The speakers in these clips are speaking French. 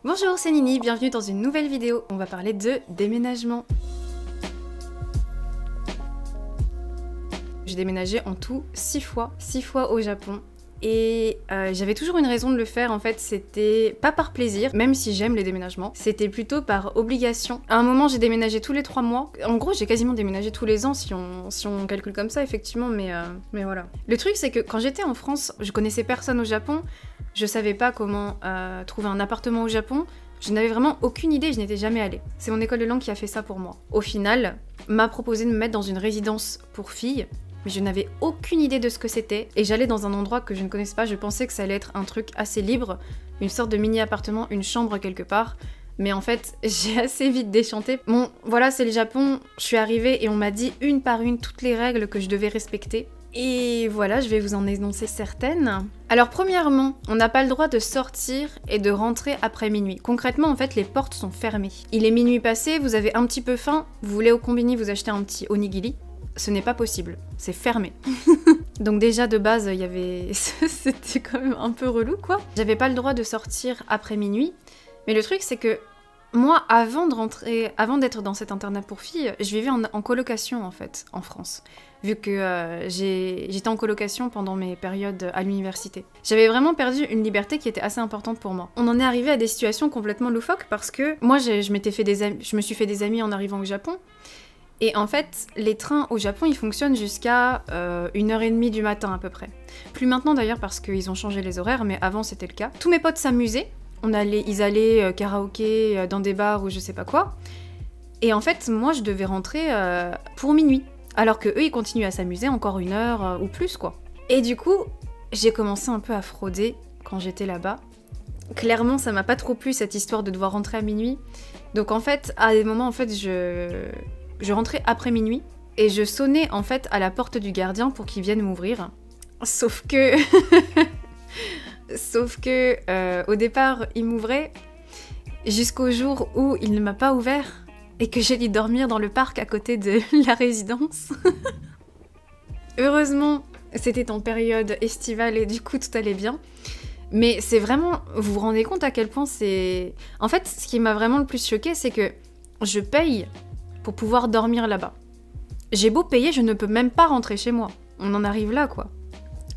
Bonjour, c'est Nini, bienvenue dans une nouvelle vidéo. On va parler de déménagement. J'ai déménagé en tout 6 fois au Japon. Et j'avais toujours une raison de le faire, en fait, c'était pas par plaisir, même si j'aime les déménagements, c'était plutôt par obligation. À un moment, j'ai déménagé tous les 3 mois. En gros, j'ai quasiment déménagé tous les ans, si on calcule comme ça, effectivement, mais voilà. Le truc, c'est que quand j'étais en France, je connaissais personne au Japon, je savais pas comment trouver un appartement au Japon, je n'avais vraiment aucune idée, je n'étais jamais allée. C'est mon école de langue qui a fait ça pour moi. Au final, m'a proposé de me mettre dans une résidence pour filles, mais je n'avais aucune idée de ce que c'était, et j'allais dans un endroit que je ne connaissais pas, je pensais que ça allait être un truc assez libre, une sorte de mini-appartement, une chambre quelque part, mais en fait, j'ai assez vite déchanté. Bon, voilà, c'est le Japon, je suis arrivée et on m'a dit une par une toutes les règles que je devais respecter, et voilà, je vais vous en énoncer certaines. Alors premièrement, on n'a pas le droit de sortir et de rentrer après minuit. Concrètement, en fait, les portes sont fermées. Il est minuit passé, vous avez un petit peu faim, vous voulez au combini vous acheter un petit onigiri. Ce n'est pas possible, c'est fermé. Donc déjà de base, il y avait... c'était quand même un peu relou quoi. J'avais pas le droit de sortir après minuit, mais le truc c'est que moi, avant d'être dans cet internat pour filles, je vivais en colocation en fait, en France. Vu que j'étais en colocation pendant mes périodes à l'université. J'avais vraiment perdu une liberté qui était assez importante pour moi. On en est arrivé à des situations complètement loufoques parce que moi je me suis fait des amis en arrivant au Japon. Et en fait, les trains au Japon, ils fonctionnent jusqu'à 1h30 du matin à peu près. Plus maintenant d'ailleurs parce qu'ils ont changé les horaires, mais avant c'était le cas. Tous mes potes s'amusaient, ils allaient karaoké dans des bars ou je sais pas quoi. Et en fait, moi je devais rentrer pour minuit. Alors que eux, ils continuent à s'amuser encore 1 heure ou plus quoi. Et du coup, j'ai commencé un peu à frauder quand j'étais là-bas. Clairement, ça m'a pas trop plu cette histoire de devoir rentrer à minuit. Donc en fait, à des moments, en fait, je rentrais après minuit et je sonnais en fait à la porte du gardien pour qu'il vienne m'ouvrir. Sauf que... au départ, il m'ouvrait jusqu'au jour où il ne m'a pas ouvert et que j'ai dû dormir dans le parc à côté de la résidence. Heureusement, c'était en période estivale et du coup tout allait bien. Mais c'est vraiment... Vous vous rendez compte à quel point c'est... En fait, ce qui m'a vraiment le plus choquée, c'est que je paye pour pouvoir dormir là-bas. J'ai beau payer, je ne peux même pas rentrer chez moi. On en arrive là, quoi.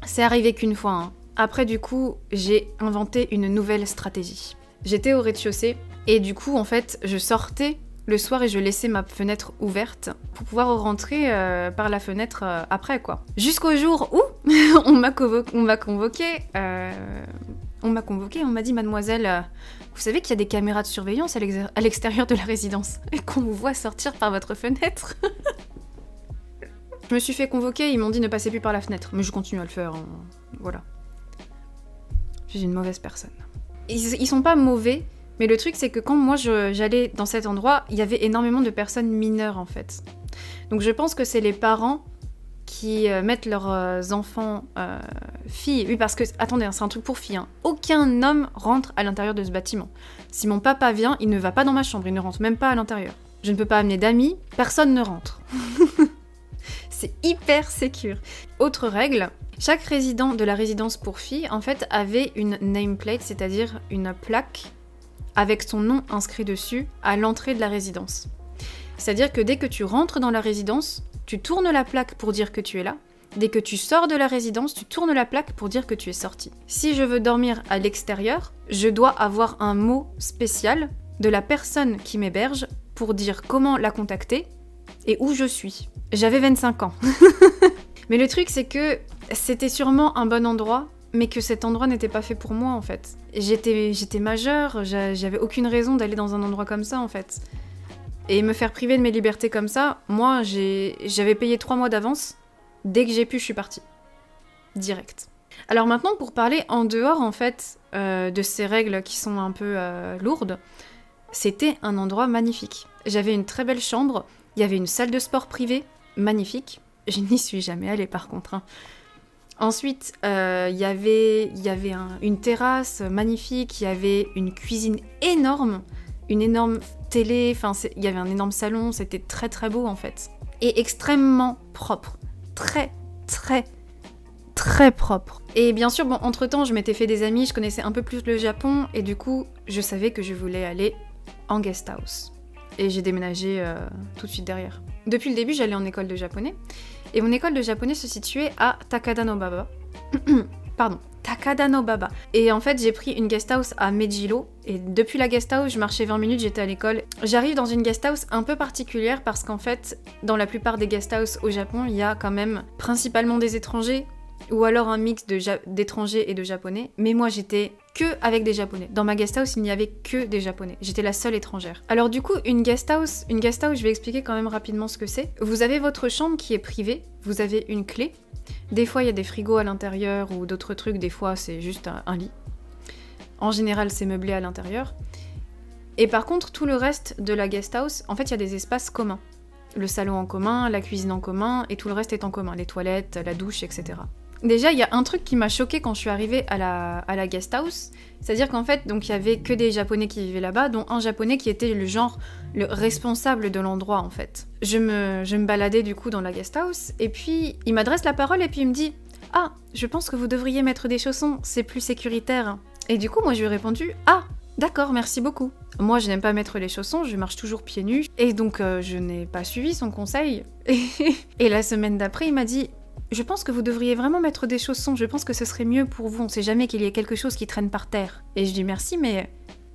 C'est arrivé qu'une fois, hein. Après, du coup, j'ai inventé une nouvelle stratégie. J'étais au rez-de-chaussée, et du coup, en fait, je sortais le soir et je laissais ma fenêtre ouverte pour pouvoir rentrer par la fenêtre après, quoi. Jusqu'au jour où on m'a convoqué, on m'a dit « Mademoiselle, vous savez qu'il y a des caméras de surveillance à l'extérieur de la résidence et qu'on vous voit sortir par votre fenêtre ?» Je me suis fait convoquer, ils m'ont dit ne passez plus par la fenêtre, mais je continue à le faire, hein. Voilà. Je suis une mauvaise personne. Ils sont pas mauvais, mais le truc c'est que quand moi j'allais dans cet endroit, il y avait énormément de personnes mineures en fait. Donc je pense que c'est les parents qui mettent leurs enfants filles. Oui, parce que, attendez, hein, c'est un truc pour filles. Hein. Aucun homme rentre à l'intérieur de ce bâtiment. Si mon papa vient, il ne va pas dans ma chambre, il ne rentre même pas à l'intérieur. Je ne peux pas amener d'amis, personne ne rentre. C'est hyper sécure. Autre règle, chaque résident de la résidence pour filles, en fait, avait une nameplate, c'est-à-dire une plaque avec son nom inscrit dessus à l'entrée de la résidence. C'est-à-dire que dès que tu rentres dans la résidence, tu tournes la plaque pour dire que tu es là. Dès que tu sors de la résidence, tu tournes la plaque pour dire que tu es sorti. Si je veux dormir à l'extérieur, je dois avoir un mot spécial de la personne qui m'héberge pour dire comment la contacter et où je suis. J'avais 25 ans. Mais le truc, c'est que c'était sûrement un bon endroit, mais que cet endroit n'était pas fait pour moi, en fait. J'étais majeure, j'avais aucune raison d'aller dans un endroit comme ça, en fait. Et me faire priver de mes libertés comme ça, moi, j'avais payé 3 mois d'avance. Dès que j'ai pu, je suis partie. Direct. Alors maintenant, pour parler en dehors, en fait, de ces règles qui sont un peu lourdes, c'était un endroit magnifique. J'avais une très belle chambre, il y avait une salle de sport privée, magnifique. Je n'y suis jamais allée, par contre. Hein. Ensuite, il y avait une terrasse magnifique, il y avait une cuisine énorme, une énorme télé, enfin, il y avait un énorme salon, c'était très très beau en fait. Et extrêmement propre. Très très propre. Et bien sûr, bon, entre-temps, je m'étais fait des amis, je connaissais un peu plus le Japon, et du coup, je savais que je voulais aller en guest house. Et j'ai déménagé tout de suite derrière. Depuis le début, j'allais en école de japonais, et mon école de japonais se situait à Takada-no-Baba. Pardon. Takada-no-Baba. Et en fait, j'ai pris une guest house à Mejiro. Et depuis la guest house, je marchais 20 minutes, j'étais à l'école. J'arrive dans une guest house un peu particulière parce qu'en fait, dans la plupart des guest house au Japon, il y a quand même principalement des étrangers ou alors un mix d'étrangers et de japonais. Mais moi, j'étais que avec des japonais. Dans ma guest house, il n'y avait que des japonais. J'étais la seule étrangère. Alors du coup, une guest house, je vais expliquer quand même rapidement ce que c'est. Vous avez votre chambre qui est privée, vous avez une clé. Des fois, il y a des frigos à l'intérieur ou d'autres trucs, des fois, c'est juste un lit. En général, c'est meublé à l'intérieur. Et par contre, tout le reste de la guest house, en fait, il y a des espaces communs. Le salon en commun, la cuisine en commun, et tout le reste est en commun. Les toilettes, la douche, etc. Déjà, il y a un truc qui m'a choquée quand je suis arrivée à la guest house, c'est-à-dire qu'en fait, donc il y avait que des Japonais qui vivaient là-bas, dont un Japonais qui était le responsable de l'endroit en fait. Je me baladais du coup dans la guest house, et puis il m'adresse la parole et puis il me dit « Ah, je pense que vous devriez mettre des chaussons, c'est plus sécuritaire. » Et du coup, moi je lui ai répondu « Ah, d'accord, merci beaucoup. » Moi, je n'aime pas mettre les chaussons, je marche toujours pieds nus, et donc je n'ai pas suivi son conseil. Et la semaine d'après, il m'a dit « Je pense que vous devriez vraiment mettre des chaussons, je pense que ce serait mieux pour vous, on sait jamais qu'il y ait quelque chose qui traîne par terre. » Et je dis merci, mais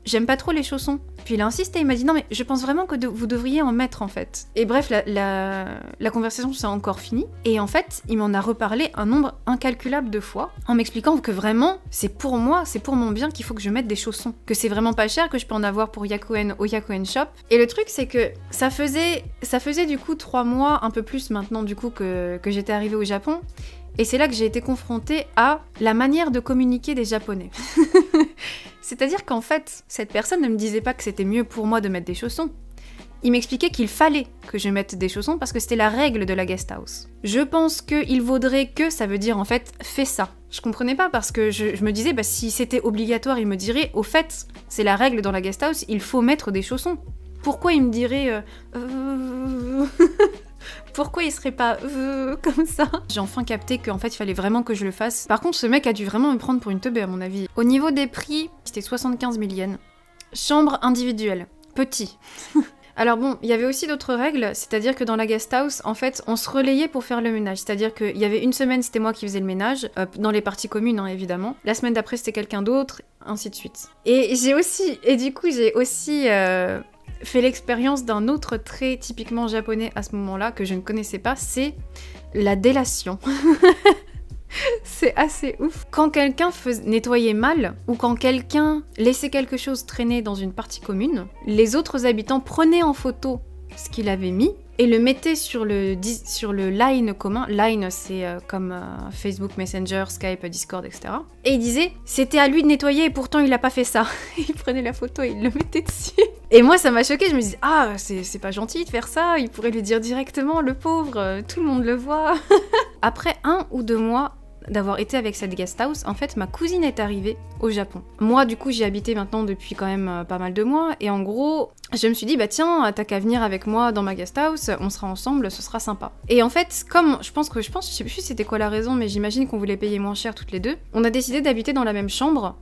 j'aime pas trop les chaussons. Puis il a insisté, il m'a dit non mais je pense vraiment que vous devriez en mettre en fait. Et bref, la conversation s'est encore finie, et en fait, il m'en a reparlé un nombre incalculable de fois, en m'expliquant que vraiment, c'est pour moi, c'est pour mon bien qu'il faut que je mette des chaussons. Que c'est vraiment pas cher, que je peux en avoir pour Yakuen au Yakuen Shop. Et le truc c'est que ça faisait du coup 3 mois, un peu plus maintenant du coup que j'étais arrivée au Japon. Et c'est là que j'ai été confrontée à la manière de communiquer des Japonais. C'est-à-dire qu'en fait, cette personne ne me disait pas que c'était mieux pour moi de mettre des chaussons. Il m'expliquait qu'il fallait que je mette des chaussons parce que c'était la règle de la guest house. Je pense qu'il vaudrait que, ça veut dire en fait, fais ça. Je comprenais pas parce que je me disais, bah si c'était obligatoire, il me dirait, au fait, c'est la règle dans la guest house, il faut mettre des chaussons. Pourquoi il me dirait... Pourquoi il serait pas comme ça? J'ai enfin capté qu'en fait il fallait vraiment que je le fasse. Par contre, ce mec a dû vraiment me prendre pour une teubée à mon avis. Au niveau des prix, c'était 75 000 yens. Chambre individuelle. Petit. Alors bon, il y avait aussi d'autres règles, c'est-à-dire que dans la guest house, en fait, on se relayait pour faire le ménage. C'est-à-dire qu'il y avait une semaine, c'était moi qui faisais le ménage, dans les parties communes, hein, évidemment. La semaine d'après, c'était quelqu'un d'autre, ainsi de suite. Et du coup, j'ai aussi... fait l'expérience d'un autre trait typiquement japonais à ce moment-là, que je ne connaissais pas, c'est la délation. C'est assez ouf. Quand quelqu'un nettoyait mal, ou quand quelqu'un laissait quelque chose traîner dans une partie commune, les autres habitants prenaient en photo ce qu'il avait mis, et le mettaient sur le line commun. Line, c'est comme Facebook Messenger, Skype, Discord, etc. Et il disait, c'était à lui de nettoyer et pourtant il a pas fait ça. Il prenait la photo et il le mettait dessus. Et moi, ça m'a choquée, je me disais, ah, c'est pas gentil de faire ça, il pourrait lui dire directement, le pauvre, tout le monde le voit. Après 1 ou 2 mois d'avoir été avec cette guest house, en fait, ma cousine est arrivée au Japon. Moi, du coup, j'y habitais maintenant depuis quand même pas mal de mois, et en gros, je me suis dit, bah tiens, t'as qu'à venir avec moi dans ma guest house, on sera ensemble, ce sera sympa. Et en fait, comme, je sais plus c'était quoi la raison, mais j'imagine qu'on voulait payer moins cher toutes les deux, on a décidé d'habiter dans la même chambre,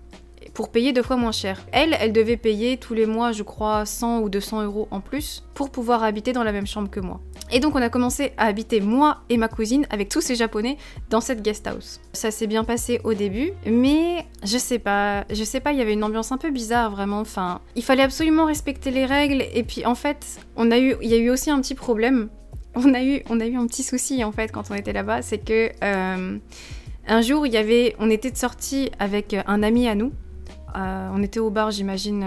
pour payer 2 fois moins cher. Elle devait payer tous les mois, je crois, 100 ou 200 € en plus pour pouvoir habiter dans la même chambre que moi. Et donc on a commencé à habiter moi et ma cousine avec tous ces Japonais dans cette guest house. Ça s'est bien passé au début, mais je sais pas, il y avait une ambiance un peu bizarre vraiment, enfin, il fallait absolument respecter les règles, et puis en fait, il y a eu aussi un petit problème. On a eu un petit souci en fait quand on était là-bas, c'est que un jour, on était sortis avec un ami à nous. On était au bar, j'imagine,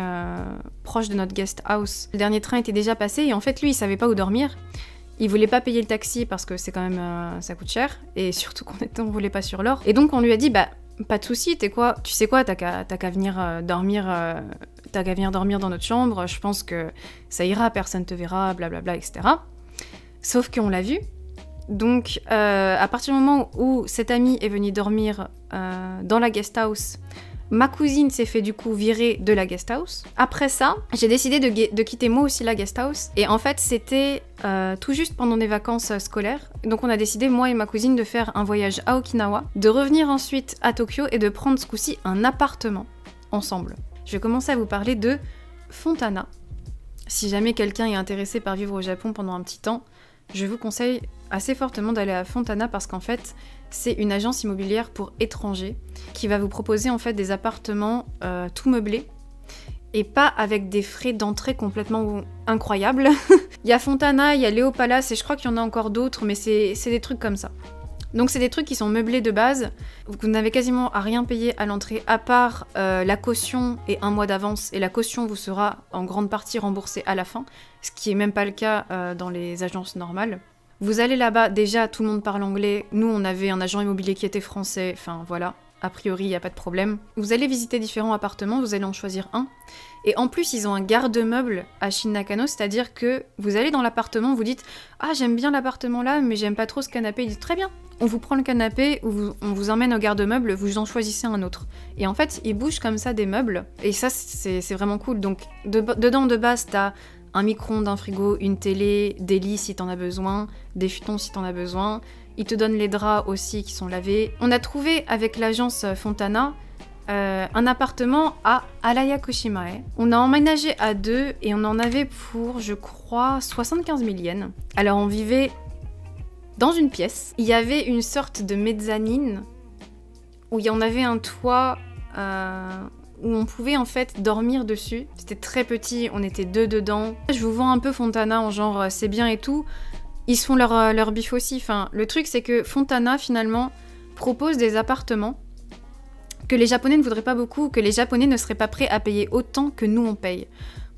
proche de notre guest house. Le dernier train était déjà passé et en fait, lui, il savait pas où dormir. Il voulait pas payer le taxi parce que c'est quand même, ça coûte cher. Et surtout qu'on roulait pas sur l'or. Et donc, on lui a dit, bah, pas de souci, tu sais quoi, t'as qu'à venir dormir dans notre chambre. Je pense que ça ira, personne te verra, blablabla, etc. Sauf qu'on l'a vu. Donc, à partir du moment où cet ami est venu dormir dans la guest house, Ma cousine s'est fait du coup virer de la guest house. Après ça, j'ai décidé de quitter moi aussi la guest house. Et en fait, c'était tout juste pendant des vacances scolaires. Donc on a décidé, moi et ma cousine, de faire un voyage à Okinawa, de revenir ensuite à Tokyo et de prendre ce coup-ci un appartement ensemble. Je vais commencer à vous parler de Fontana. Si jamais quelqu'un est intéressé par vivre au Japon pendant un petit temps, je vous conseille assez fortement d'aller à Fontana parce qu'en fait, c'est une agence immobilière pour étrangers qui va vous proposer en fait des appartements tout meublés et pas avec des frais d'entrée complètement incroyables. Il y a Fontana, il y a Léo Palace et je crois qu'il y en a encore d'autres, mais c'est des trucs comme ça. Donc c'est des trucs qui sont meublés de base, vous n'avez quasiment à rien payer à l'entrée à part la caution et 1 mois d'avance, et la caution vous sera en grande partie remboursée à la fin, ce qui est même pas le cas dans les agences normales. Vous allez là-bas, déjà tout le monde parle anglais, nous on avait un agent immobilier qui était français, enfin voilà, a priori il n'y a pas de problème. Vous allez visiter différents appartements, vous allez en choisir un, et en plus ils ont un garde-meuble à Shin-Nakano, c'est-à-dire que vous allez dans l'appartement, vous dites « Ah j'aime bien l'appartement là, mais j'aime pas trop ce canapé », ils disent « Très bien ». On vous prend le canapé, ou on vous emmène au garde-meuble, vous en choisissez un autre. Et en fait, ils bougent comme ça des meubles, et ça, c'est vraiment cool. Donc, dedans, de base, t'as un micro-ondes, un frigo, une télé, des lits si t'en as besoin, des futons si t'en as besoin. Ils te donnent les draps aussi qui sont lavés. On a trouvé, avec l'agence Fontana, un appartement à Araya-Koshimae. On a emménagé à 2, et on en avait pour, je crois, 75 000 yens. Alors, on vivait dans une pièce. Il y avait une sorte de mezzanine où il y en avait un toit où on pouvait en fait dormir dessus. C'était très petit, on était 2 dedans. Je vous vends un peu Fontana en genre c'est bien et tout. Ils se font leur bif aussi. Enfin, le truc c'est que Fontana finalement propose des appartements que les Japonais ne voudraient pas beaucoup, que les Japonais ne seraient pas prêts à payer autant que nous on paye.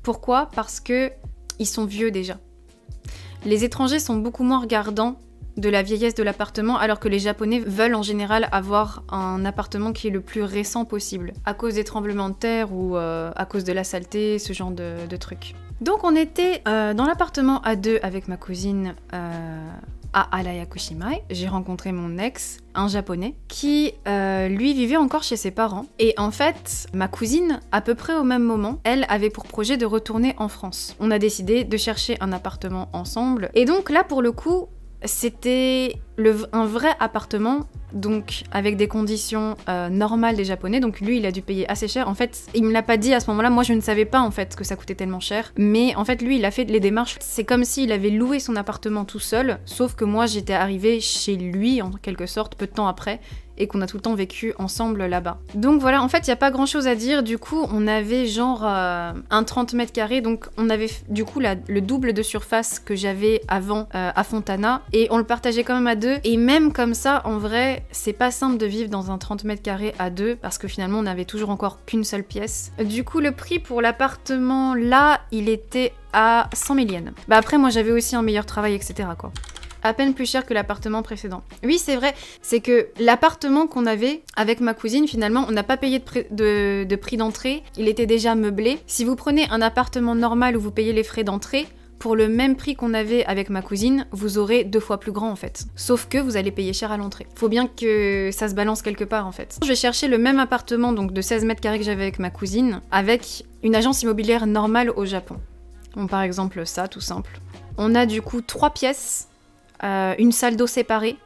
Pourquoi? Parce que ils sont vieux déjà. Les étrangers sont beaucoup moins regardants de la vieillesse de l'appartement, alors que les Japonais veulent en général avoir un appartement qui est le plus récent possible, à cause des tremblements de terre ou à cause de la saleté, ce genre de trucs. Donc on était dans l'appartement à 2 avec ma cousine à Araya-Koshimae. J'ai rencontré mon ex, un japonais, qui lui vivait encore chez ses parents. Et en fait, ma cousine, à peu près au même moment, elle avait pour projet de retourner en France. On a décidé de chercher un appartement ensemble. Et donc là, pour le coup, c'était un vrai appartement, donc avec des conditions normales des Japonais. Donc lui, il a dû payer assez cher. En fait, il me l'a pas dit à ce moment-là. Moi, je ne savais pas en fait que ça coûtait tellement cher. Mais en fait, lui, il a fait les démarches. C'est comme s'il avait loué son appartement tout seul. Sauf que moi, j'étais arrivée chez lui en quelque sorte peu de temps après. Et qu'on a tout le temps vécu ensemble là-bas. Donc voilà, en fait, il n'y a pas grand-chose à dire. Du coup, on avait genre un 30 mètres carrés. Donc on avait du coup le double de surface que j'avais avant à Fontana. Et on le partageait quand même à 2. Et même comme ça, en vrai, c'est pas simple de vivre dans un 30 mètres carrés à 2. Parce que finalement, on n'avait toujours encore qu'une seule pièce. Du coup, le prix pour l'appartement là, il était à 100 000 yens. Bah après, moi, j'avais aussi un meilleur travail, etc. quoi. À peine plus cher que l'appartement précédent. Oui, c'est vrai, c'est que l'appartement qu'on avait avec ma cousine, finalement, on n'a pas payé de prix d'entrée, il était déjà meublé. Si vous prenez un appartement normal où vous payez les frais d'entrée, pour le même prix qu'on avait avec ma cousine, vous aurez 2 fois plus grand en fait. Sauf que vous allez payer cher à l'entrée. Faut bien que ça se balance quelque part en fait. Je vais chercher le même appartement, donc de 16 mètres carrés que j'avais avec ma cousine, avec une agence immobilière normale au Japon. Bon, par exemple ça, tout simple. On a du coup 3 pièces, une salle d'eau séparée,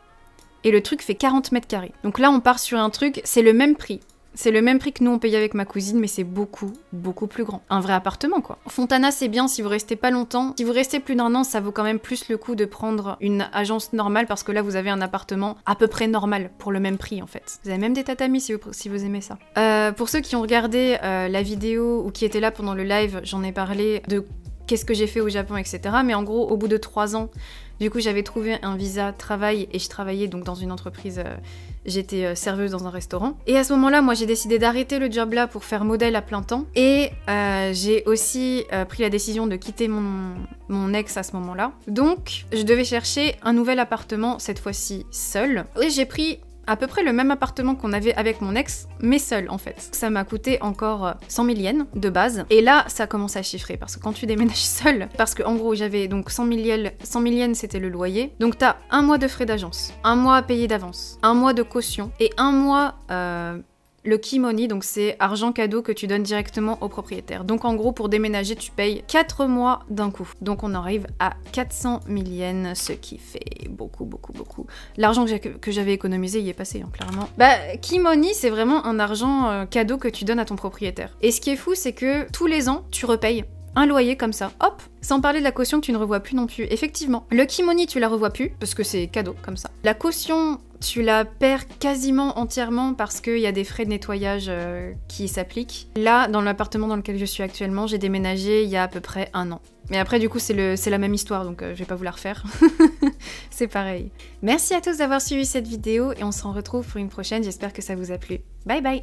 et le truc fait 40 mètres carrés. Donc là, on part sur un truc, c'est le même prix. C'est le même prix que nous on payait avec ma cousine, mais c'est beaucoup, beaucoup plus grand. Un vrai appartement, quoi. Fontana, c'est bien si vous restez pas longtemps. Si vous restez plus d'1 an, ça vaut quand même plus le coup de prendre une agence normale, parce que là, vous avez un appartement à peu près normal, pour le même prix, en fait. Vous avez même des tatamis si vous aimez ça. Pour ceux qui ont regardé la vidéo, ou qui étaient là pendant le live, j'en ai parlé de qu'est-ce que j'ai fait au Japon, etc. Mais en gros, au bout de 3 ans, du coup, j'avais trouvé un visa travail et je travaillais donc dans une entreprise, j'étais serveuse dans un restaurant. Et à ce moment-là, moi, j'ai décidé d'arrêter le job là pour faire modèle à plein temps. Et j'ai aussi pris la décision de quitter mon ex à ce moment-là. Donc, je devais chercher un nouvel appartement, cette fois-ci seule. Et j'ai pris à peu près le même appartement qu'on avait avec mon ex, mais seul en fait. Ça m'a coûté encore 100 000 yens de base. Et là, ça commence à chiffrer parce que quand tu déménages seul, parce que en gros, j'avais donc 100 000 yens, c'était le loyer. Donc t'as 1 mois de frais d'agence, 1 mois à payer d'avance, 1 mois de caution et 1 mois le Key-Money, donc c'est argent cadeau que tu donnes directement au propriétaire. Donc en gros, pour déménager, tu payes 4 mois d'un coup. Donc on arrive à 400 000 yens, ce qui fait beaucoup. L'argent que j'avais économisé y est passé, hein, clairement. Bah, Key-Money, c'est vraiment un argent cadeau que tu donnes à ton propriétaire. Et ce qui est fou, c'est que tous les ans, tu repayes un loyer comme ça, hop, sans parler de la caution que tu ne revois plus non plus. Effectivement, le Key-Money, tu la revois plus, parce que c'est cadeau, comme ça. La caution, tu la perds quasiment entièrement parce qu'il y a des frais de nettoyage qui s'appliquent. Là, dans l'appartement dans lequel je suis actuellement, j'ai déménagé il y a à peu près 1 an. Mais après, du coup, c'est la même histoire, donc je vais pas vous la refaire. C'est pareil. Merci à tous d'avoir suivi cette vidéo, et on se retrouve pour une prochaine, j'espère que ça vous a plu. Bye bye!